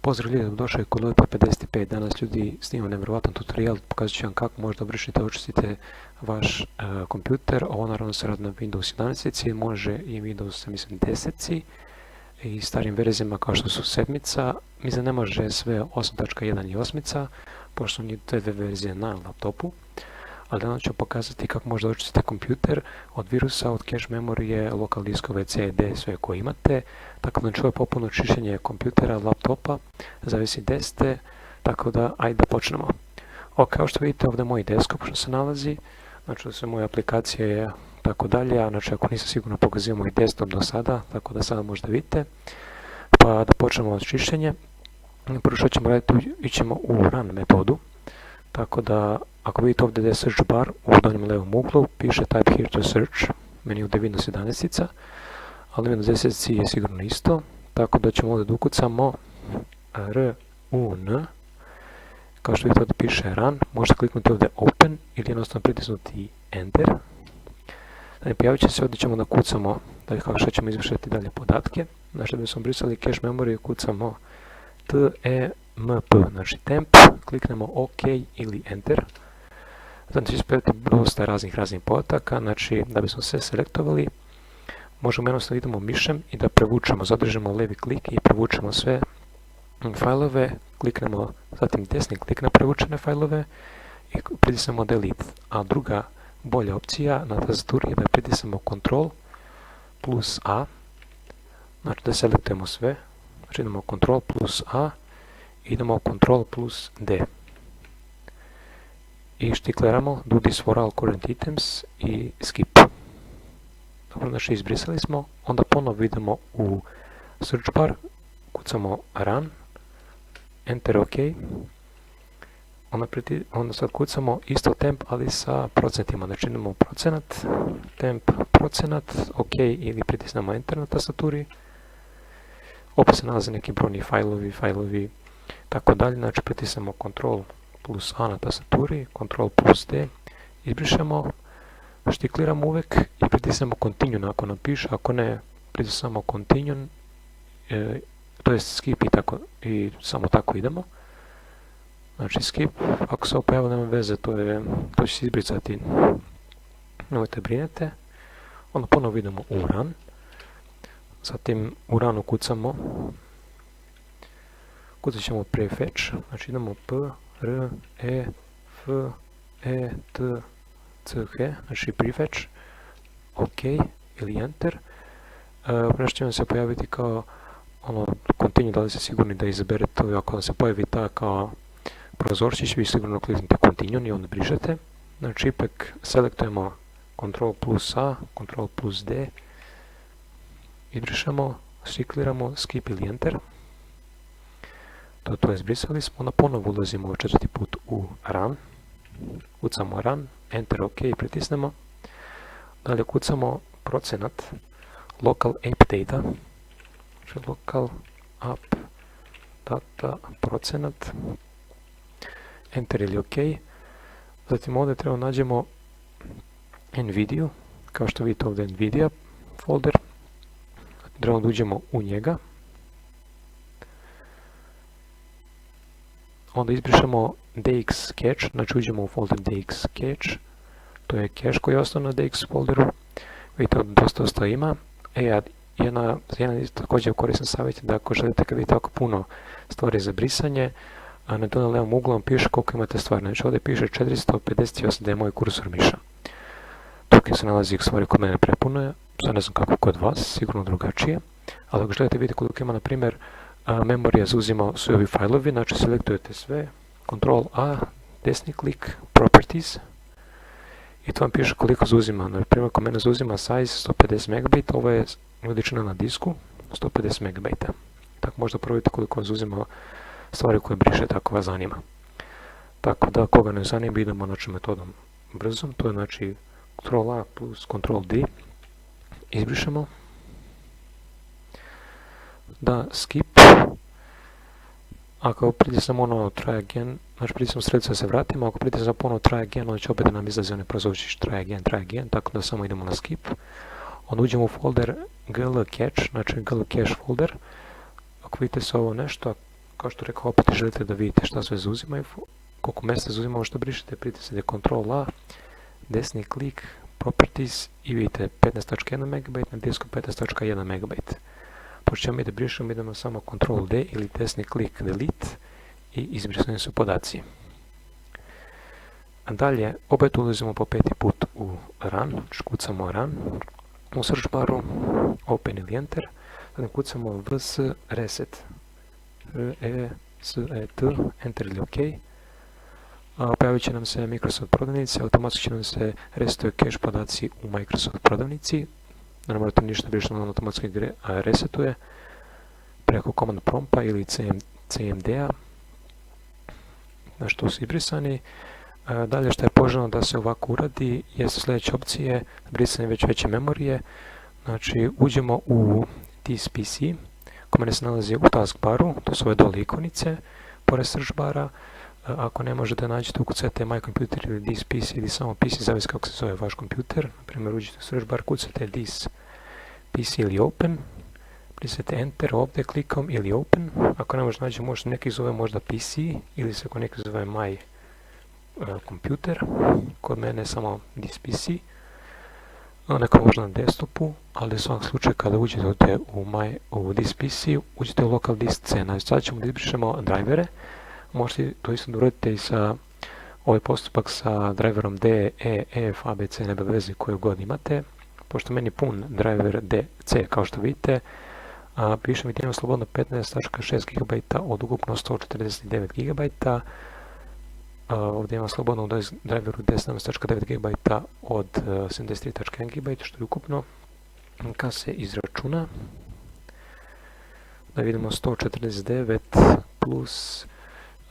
Pozdrav ljudi, došao je kod Lipa 55. Danas ljudi snimam nevjerojatan tutorial, pokazat ću vam kako možda obrišite, očistite vaš kompjuter. Ovo naravno se radi na Windows 11, može i Windows, mislim, 10 i starim verzijama kao što su 7. Mislim, ne može sve 8.1 i 8, pošto su te dve verzije na laptopu. Ali danas ću pokazati kako možda očistite kompjuter od virusa, od cache memorije, lokal diskove, CD, sve koje imate. Tako da čuje popuno čišćenje kompjutera, laptopa, zavisi gdje ste, tako da ajde da počnemo. Kao što vidite ovdje je moj desktop što se nalazi, znači sve moje aplikacije tako dalje, a znači ako nisam sigurno pokazio moj desktop do sada, tako da sada možda vidite. Pa da počnemo od čišćenja. Prvo što ćemo raditi, ićemo u run metodu. Tako da, ako vidite ovdje da je search bar u donjem levom uglu, piše type here to search, meni ovdje je Windows 11, ali Windows 10 je sigurno isto, tako da ćemo ovdje da ukucamo run, kao što vidite ovdje piše run, možete kliknuti ovdje open ili jednostavno pritisnuti enter. Pojavit će se, ovdje ćemo da kucamo, kako što ćemo izvršiti dalje podatke, znači da bismo brisali cache memoriju, kucamo temp, znači temp, kliknemo OK ili Enter. Znači će spjeti dosta raznih podataka, znači da bismo sve selektovali, možemo jednostavno idemo mišem i da prevučemo, zadržimo levi klik i prevučemo sve fajlove, kliknemo zatim desni klik na prevučene fajlove i pritisnemo Delete. A druga bolja opcija na tastaturi je da pritisnemo Ctrl plus A, znači da selektujemo sve, znači idemo Ctrl plus A, idemo Ctrl plus D i štikleramo do this for all current items i skip. Dobro, znači izbrisali smo, onda ponovo idemo u search bar, kucamo run, enter OK, onda sad kucamo isto temp ali sa procentima, znači idemo procenat, temp procenat, OK ili pritisnemo enter na tastaturi, opet se nalaze neki brojni fajlovi, tako dalje, znači pritisnemo Ctrl plus A na tastaturi, Ctrl plus D, izbrišemo, štikliramo uvijek i pritisnemo Continue ako nam piše, ako ne pritisnemo Continue, to jest skip i samo tako idemo. Znači skip, ako se opojavilo nema veze, to će se izbricati, nemojte brinete. Onda ponovo idemo u run, zatim u runu kucat ćemo prefetch, znači idemo p, r, e, f, e, t, c, h, znači prefetch, OK ili enter. Nešto će vam se pojaviti kao continue, da li ste sigurni da izaberete to, ako vam se pojavi ta kao prozorčić, vi sigurno kliknite continue i onda brišete. Znači ipak selektujemo Ctrl plus A, Ctrl plus D, izbrišemo, štikliramo, skip ili enter. To je zbrisali smo, onda ponovo ulazimo četvrti put u run, kucamo run, enter OK i pritisnemo. Dalje kucamo procenat local app data, znači local app data procenat, enter ili OK. Zatim ovdje treba nađemo NVIDIA, kao što vidite ovdje NVIDIA folder, treba da uđemo u njega. Onda izbrišemo DX cache, znači uđemo u folder DX cache, to je cache koji je ostao na DX folderu, vidite dosta ima. Jedan također koristan savjet je da ako želite kad vidite tako puno stvari za brisanje, a na donjem levom uglu piše koliko imate stvari, znači ovdje piše 458 da je moj kursor miša. Tukaj se nalazi stvari kod mene prepuno je, sad ne znam kako kod vas, sigurno drugačije, ali ako želite vidjeti koliko ima, na primjer, memorija zauzima su ovi fajlovi, znači selektujete sve, Ctrl A, desni klik, Properties, i to vam piše koliko zauzima. Na primjer, kod mene zauzima size 150 MB, ovo je veličina na disku, 150 MB. Tako možda provjerite koliko vam zauzima stvari koje brišete ako vas zanima. Tako da, koga ne zanima, idemo znači metodom brzom, to je znači Ctrl A plus Ctrl D, izbrišemo. Da, skip, ako pritisnemo try again, znači pritisnemo sredicu da se vratimo, ako pritisnemo ponovno try again, onda će opet da nam izlazi one prozorčić try again, tako da samo idemo na skip. Onda uđemo u folder gl cache, znači gl cache folder, ako vidite se ovo nešto, kao što rekao, opet želite da vidite šta sve zauzimaju, koliko mjesta zauzimamo što brišete, pritisnite Ctrl A, desni klik, Properties i vidite 15.1 MB na disku 15.1 MB. Pošto ćemo mi da brišemo, idemo samo Ctrl D ili desni klik Delete i izbrisani su podaci. Dalje, opet ulazimo po peti put u Run, kucamo Run, u search baru Open ili Enter, zatim kucamo vs reset, reset, Enter ili OK. Pojavit će nam se Microsoft prodavnici, automatski će nam se resetuje cache podaci u Microsoft prodavnici, da ne morate ništa brišati, on automatski resetuje preko command prompta ili cmd-a, na što su izbrisani. Dalje što je poželjno da se ovako uradi jesu sljedeće opcije, brisanje već veće memorije. Znači uđemo u this PC, koji se nalazi u taskbaru, to su ove dole ikonice, pored search bara. Ako ne možete nađete, ukucajte My Computer ili this PC ili samo PC, zavisi kako se zove vaš kompjuter. Na primjer, uđete u search bar, kucajte this PC ili Open, pritisnete Enter ovdje klikom ili Open. Ako ne možete naći, možda neki zove možda PC ili se ako neki zove My Computer, kod mene je samo this PC. Neko možda na desktopu, ali u svakom slučaju kada uđete u this PC, uđete u local disk C. Znači sad ćemo da izbrišemo drivere. Možete to isto da uradite i sa ovaj postupak sa driverom D, E, F, A, B, C, nema veze koju god imate. Pošto meni pun driver D, C kao što vidite, piše mi da imam slobodno 15.6 GB od ukupno 149 GB. Ovdje imam slobodno u driveru D 17.9 GB od 73.1 GB, što je ukupno. Kad se izračuna, da vidimo 149 plus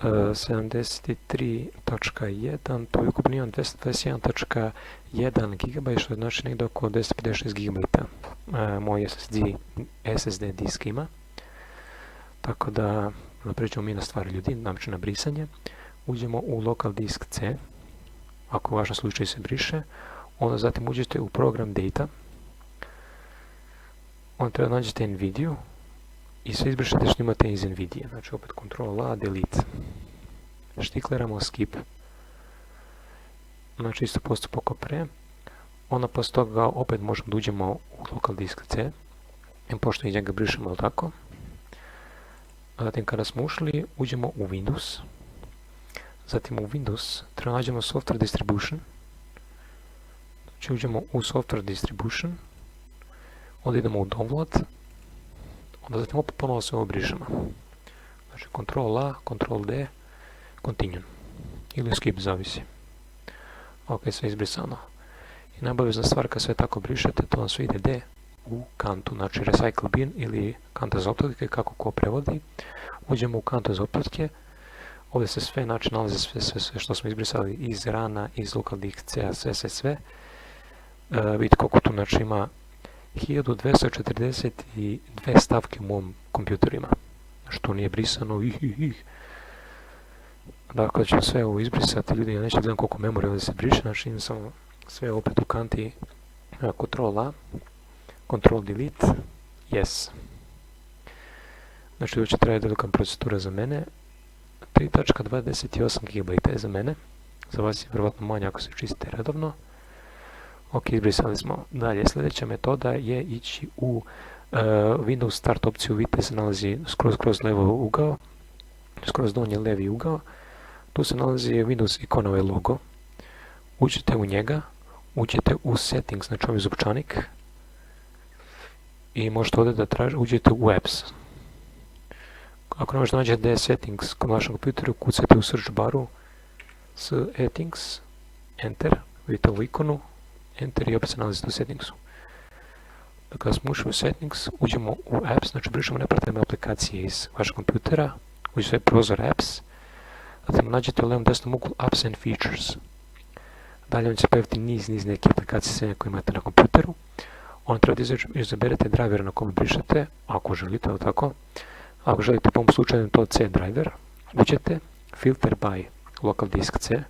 73.1, to je ukupno imam 221.1 GB, što je znači negdje oko 256 GB moj SSD disk ima. Tako da napređemo mi na stvari ljudi, znači na brisanje. Uđemo u local disk C, ako u vašem slučaju se briše, onda zatim uđete u program data, onda treba nađete NVIDIA i sve izbrišete što imate iz NVIDIA, znači opet Ctrl A, Delete, štikleramo Skip, znači isto postupak kao pre, onda poslije toga opet možemo da uđemo u local disk C, i pošto i njega brišemo, ali tako, zatim kada smo ušli, uđemo u Windows, zatim u Windows treba nađemo Software Distribution, znači uđemo u Software Distribution, onda idemo u Download, onda zatim opet ponovo sve obrišemo. Znači Ctrl A, Ctrl D, Continue ili Skip, zavisi. Ok, sve izbrisano. I nabavezna stvar kad sve tako brišete, to vam sve ide D u kantu, znači Recycle Bin ili kanta za optatke, kako ko prevodi. Uđemo u kantu za optatke. Ovdje se sve, znači nalazi sve što smo izbrisali iz rana, iz local disk C, sve. Vidite koliko tu znači ima 1242 stavke u mom kompjuterima. Što nije brisano, Dakle, ćemo sve ovo izbrisati, ljudi, ja neću gledam koliko memorije ovdje se briše, znači imam samo sve opet u kanti Ctrl A, Ctrl Delete, Yes. Znači, ovo će trajati velika procedura za mene. 3.28 GB je za mene, za vas je vjerovatno manje ako se čistite redovno. Ok, izbrisali smo. Dalje, sljedeća metoda je ići u Windows Start opciju, vidite se nalazi skroz levo ugao, skroz donji levi ugao. Tu se nalazi Windows ikona, ovaj logo. Uđete u njega, uđete u Settings, znači ovaj zupčanik, i možete ovdje da uđete u Apps. Ako ne možete nađete da je Settings kod vašem kompjuteru, kucajte u search baru Settings, Enter, vidite ovu ikonu, Enter i opet se nalazite u Settingsu. Kada smo ušli u Settings, uđemo u Apps, znači brišemo nepratne aplikacije iz vašeg kompjutera, uđete u prozor Apps, zatim nađete u levom desnom uglu Apps and Features. Dalje vam će pojaviti niz neke aplikacije koje imate na kompjuteru. Onda treba da izaberete driver na kom brišete, ako želite, ali tako. Ako želite po ovom slučaju to C driver, uđete, Filter by Local Disk C,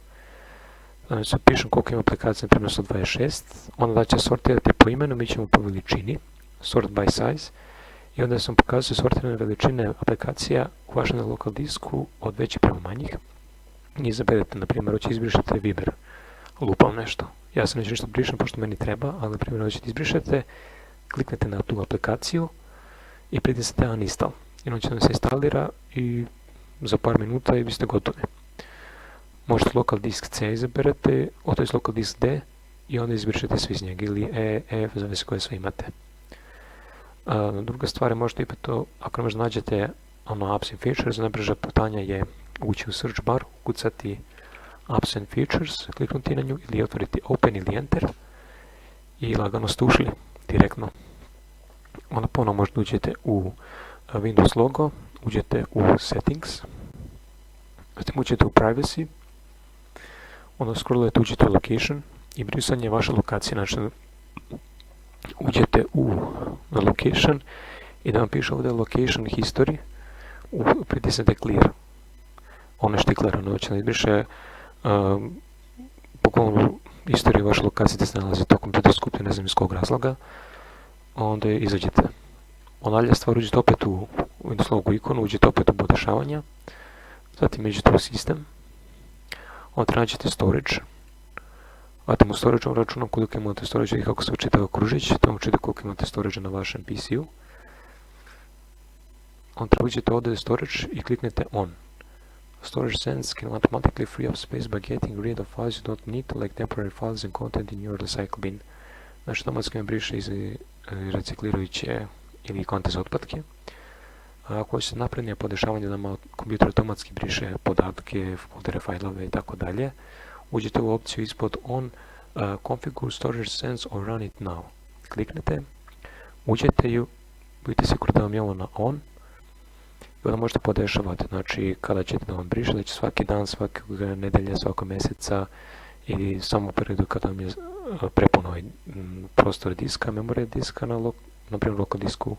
znači pišem koliko ima aplikacija, na primjer 126, onda da će sortirati po imenu, mi ćemo po veličini, Sort by Size, i onda sam pokazao sortirane veličine aplikacija u vašem lokal disku od većih prema manjih. I izaberete, na primjer, hoće izbrišete Viber. Lupam nešto. Ja sam nešto brišem pošto meni treba, ali na primjer hoćete izbrišete, kliknete na tu aplikaciju i pritisnete uninstall. I on će vam se instalira i za par minuta i vi ste gotovi. Možete lokal disk C izaberete, to je lokal disk D i onda izbrišete svi iz njega ili E, F, zavisi koje sve imate. Druga stvar je možete i to, ako možda nađete apps and features, najbrža putanja je ući u search bar, ukucati apps and features, kliknuti na nju ili otvoriti open ili enter i lagano ste ušli direktno. Onda ponovno možete uđete u Windows logo, uđete u settings, zatim uđete u privacy, onda scrollujete, uđete u location i brisanje vaše lokacije. Znači, uđete u location i da vam piše ovdje location history, pritisnete clear. Ono je štiklerano, znači ne izbriše bukvalno istoriju vaše lokacije da se nalazi to kompjuter skupio, ne znam iz kog razloga, onda izađete. Onda dalje stvar, uđete opet u Windows logo ikonu, uđete opet u podešavanja, zatim iđete u sistem, onda nađete storage, zatim u storage računam koliko imate storage i kako se učitava kružić, tamo učite koliko imate storage na vašem PC-u. Onda uđete ovdje storage i kliknete on. Storage sense can automatically free up space by getting rid of files you don't need, like temporary files and content in your recycle bin. Znači, automatski vam briše iz reciklirajuće ili konte za otpadke. Ako hoćete naprednije podešavanje, da kompjuter automatski briše podatke, foldere, fajlove i tako dalje, uđete u opciju ispod on, configure storage sense or run it now. Kliknete, uđete i budite sigurni da vam je ovo na on. I onda možete podešavati, znači kada ćete da vam briše, da će svaki dan, svake nedelje, svakog mjeseca ili samo u periodu kada vam je prepuno prostor diska, memorije diska na primjer lokal disku,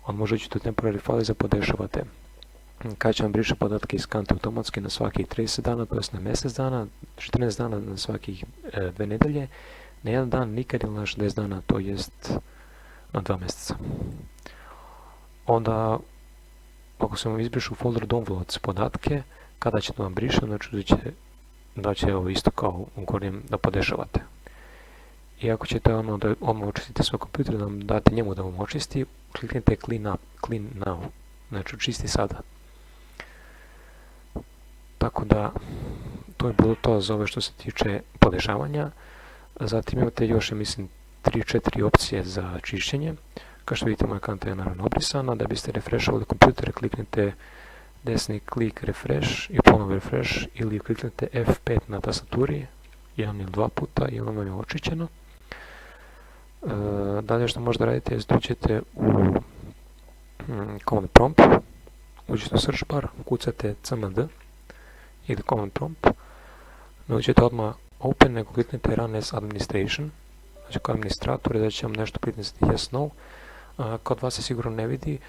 on može ući u temporary file za podešavate. Kada će vam briše podatke iz kante automatski na svakih 30 dana, to jest na mjesec dana, 14 dana na svakih 2 nedelje, na jedan dan nikad ili na 60 dana, to jest na 2 mjeseca. Onda ako se vam izbrišu u folder downloads podatke, kada će to vam briše, znači da će ovo isto kao u gornjem da podešavate. I ako ćete da odmah očistite svoj kompjuter, da vam date njemu da vam očisti, kliknite clean now, znači očisti sada. Tako da, to je bilo to za ove što se tiče podešavanja. Zatim imate još, mislim, 3-4 opcije za čišćenje. Kao što vidite, moja kanta je naravno obrisana. Da biste refreshovali kompjuter, kliknite desni klik refresh i ponovo refresh ili kliknite F5 na tastaturi 1 ili 2 puta i ono vam je očišćeno. Dalje što možete raditi je da uđete u command prompt, uđete u search bar, ukucate cmd ili command prompt, ne uđete odmah open, nego kliknite run as administration, znači kao administrator, da će vam nešto pritisniti yes no. Kod vas se sigurno ne vidi,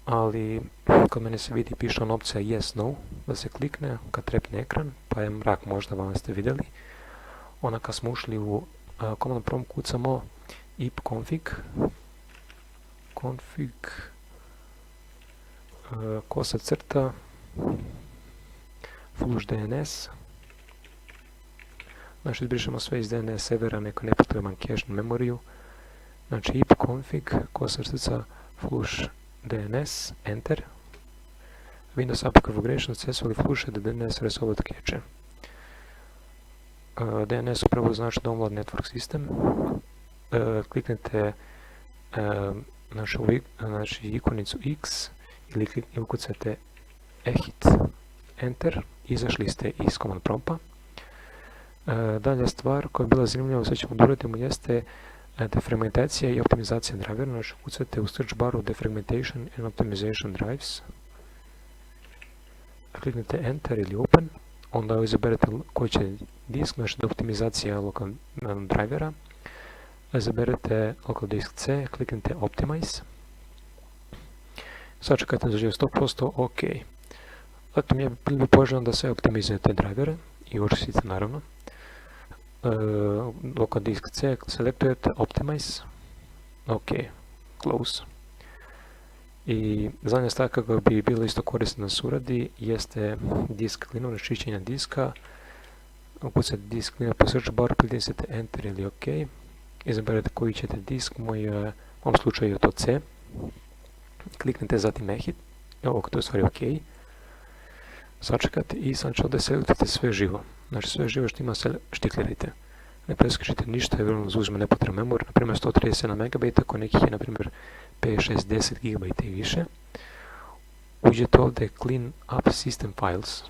ali kod mene se vidi, piše on opcija yes no, da se klikne kad trepne ekran, pa je mrak, možda vam ste vidjeli. Onda kad smo ušli u command prompt, kucamo ipconfig kosa crta flush DNS. Znači izbrišemo sve iz DNS servera, neko nepotreban cache na memoriju. Znači ipconfig kosa crta flush DNS, enter. Windows API configuration successfully flushed the DNS resolved cache. DNS upravo znači download network system. Kliknete našu ikonicu X ili ukucate ehit, enter, izašli ste iz command prompta. Dalja stvar koja je bila zanimljiva, sve ćemo doraditi mu, jeste defragmentacija i optimizacija drivera. Znači ukucate u search baru defragmentation and optimization drives, kliknete enter ili open, onda izaberete koji će disk, znači optimizacija lokalnog drivera. Izaberete local disk C, kliknite optimize, sačekajte da zaživi 100%, ok. Zatim je prilično poželjno da sve optimizujete drivere i očistite naravno. Local disk C, selektujete optimize, ok, close. I zadnja stvar kako bi bilo isto korisno da se uradi jeste disk cleaner, čišćenja diska. Ukucate disk cleaner po search bar, pritisnete enter ili ok. Izaberete koji ćete disk, u ovom slučaju je to C. Kliknete zatim exit, to je stvari ok. Sačekate i sad će ovdje selektite sve živo. Znači sve živo što ima štiklirajte. Ne preskačite ništa jer vjerojatno zauzme nepotreban memor, na primjer 137 MB, ako nekih je na primjer 5, 6, 10 GB i više. Uđete ovdje clean up system files.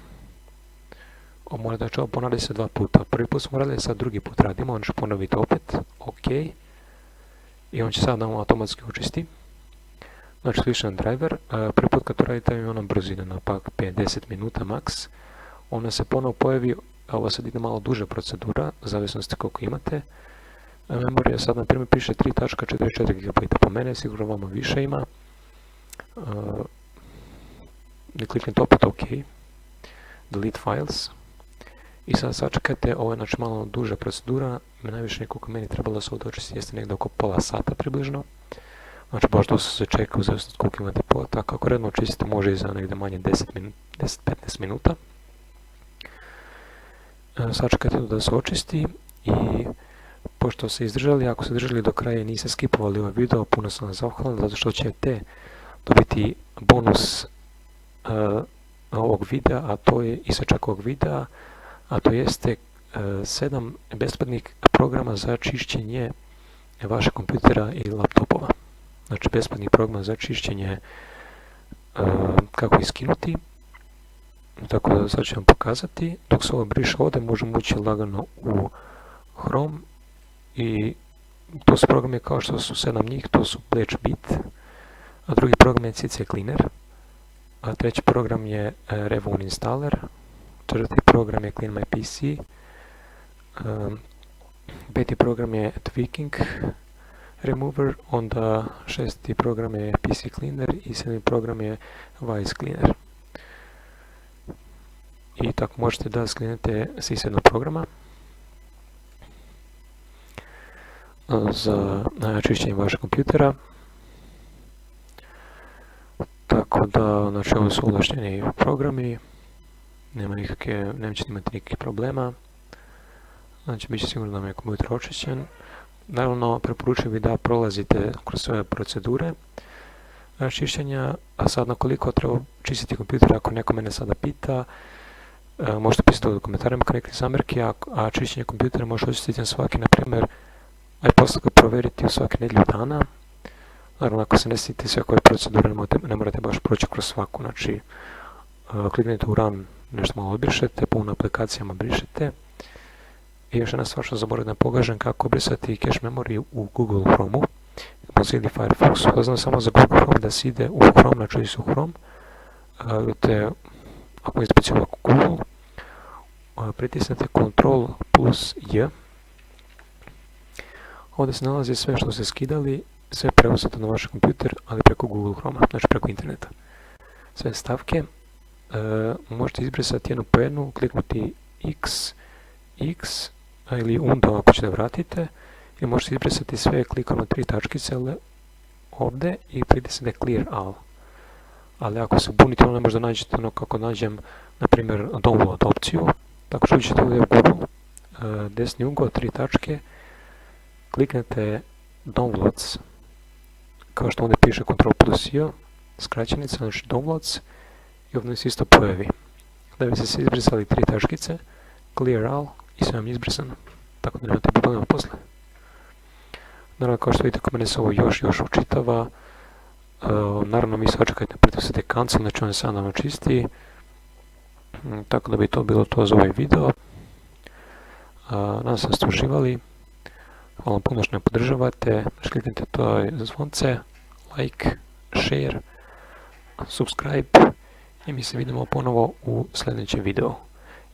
Znači ovo ponavlja se 2 puta. Prvi put smo radili, sad drugi put radimo, on će ponoviti opet, ok. I on će sad nam automatski očisti. Znači sličan driver, prvi put kad to radite je ona brzina na pak 5-10 minuta max. Ona se ponovo pojavi, a ovo sad ide malo duža procedura, u zavisnosti koliko imate. Memorija sad na primjer piše 3.44 GB, po mene sigurno vama više ima. Kliknite opet ok, delete files. I sad sačekajte, ovo je znači malo duža procedura, najviše koliko meni trebalo se odočiti jeste negdje oko pola sata približno. Znači baš dosta se čeka u zavisnosti koliko imate podataka, ako redno očistite može i za negdje manje 10-15 minuta. Sačekajte da se očisti i pošto se izdržali, ako se držali do kraja i niste skipovali ovaj video, puno sam vam zahvalan zato što ćete dobiti bonus ovog videa, a to je isječak ovog videa, a to jeste 7 besplatnih programa za čišćenje vašeg kompjutera i laptopova. Znači besplatni program za čišćenje kako iskinuti. Tako da sad ću vam pokazati. Dok se ovo briše ovdje možemo ući lagano u Chrome i to su programe kao što su 7 njih, to su BleachBit, a drugi program je CC Cleaner, a treći program je Revon Installer, četvrti program je Clean My PC, peti program je Tweaking Remover, onda šesti program je PC Cleaner i sedmi program je Vice Cleaner. I tako možete da sklinete s jednog programa za čišćenje vašeg kompjutera. Tako da, znači ovo su ovlašteni programi, nećete imati nikakvih problema. Znači bit će sigurno da vam je kompjuter očišćen. Naravno, preporučujem vi da prolazite kroz sve procedure čišćenja, a sad na koliko treba čistiti kompjuter, ako neko mene sada pita, možete pisati u komentarima kao neke zamjerke, a čišćenje kompjutera možete očistiti na svaki, na primjer, a i poslije ga provjeriti u svake nedjelju dana. Naravno, ako se ne sjetite sve koje procedure, ne morate baš proći kroz svaku, znači kliknite u Run, nešto malo odbrišete, puno aplikacijama brišete. I još jedna stvar što zaboravim da pokažem kako brisati cache memory u Google Chrome-u, ili Firefoxu. To znam samo za Google Chrome da se ide u Chrome, znači se u Chrome, te ako izbacite ovako Google, pritisnete Ctrl plus J. Ovdje se nalazi sve što ste skidali, sve preuzete na vaš kompjuter, ali preko Google Chrome, znači preko interneta. Sve stavke možete izbrisati jednu po jednu, kliknuti X ili undo ako ćete vratite, i možete izbrisati sve klikom na 3 tačkice ovdje i pritisnete Clear All. Ali ako se bunite, onda ne možda nađete ono kako nađem, na primjer, download opciju. Tako što uđete ovdje u Google, desni ugao, 3 tačke, kliknete Downloads, kao što ovdje piše Ctrl plus J, skraćenica, znači Downloads, i ovdje se isto pojavi. Da bi se izbrisali 3 tačkice, Clear All, i sve vam je izbrisano, tako da nemate problema posle. Naravno, kao što vidite, kod mene se ovo još učitava. Naravno, vi sačekajte, pritisnite Cancel, znači on je sam nam čisti. Tako da bi to bilo to za ovaj video. Nadam se da ste uživali. Hvala vam puno što me podržavate. Kliknite to zvonce, like, share, subscribe i mi se vidimo ponovo u sljedećem videu.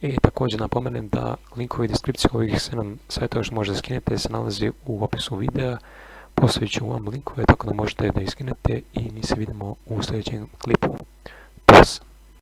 I također napomenem da linkovi i deskripcije ovih 7 sajtova što možete skinete se nalazi u opisu videa. Postavit ću vam linkove tako da možete da iskinete i mi se vidimo u sljedećem klipu.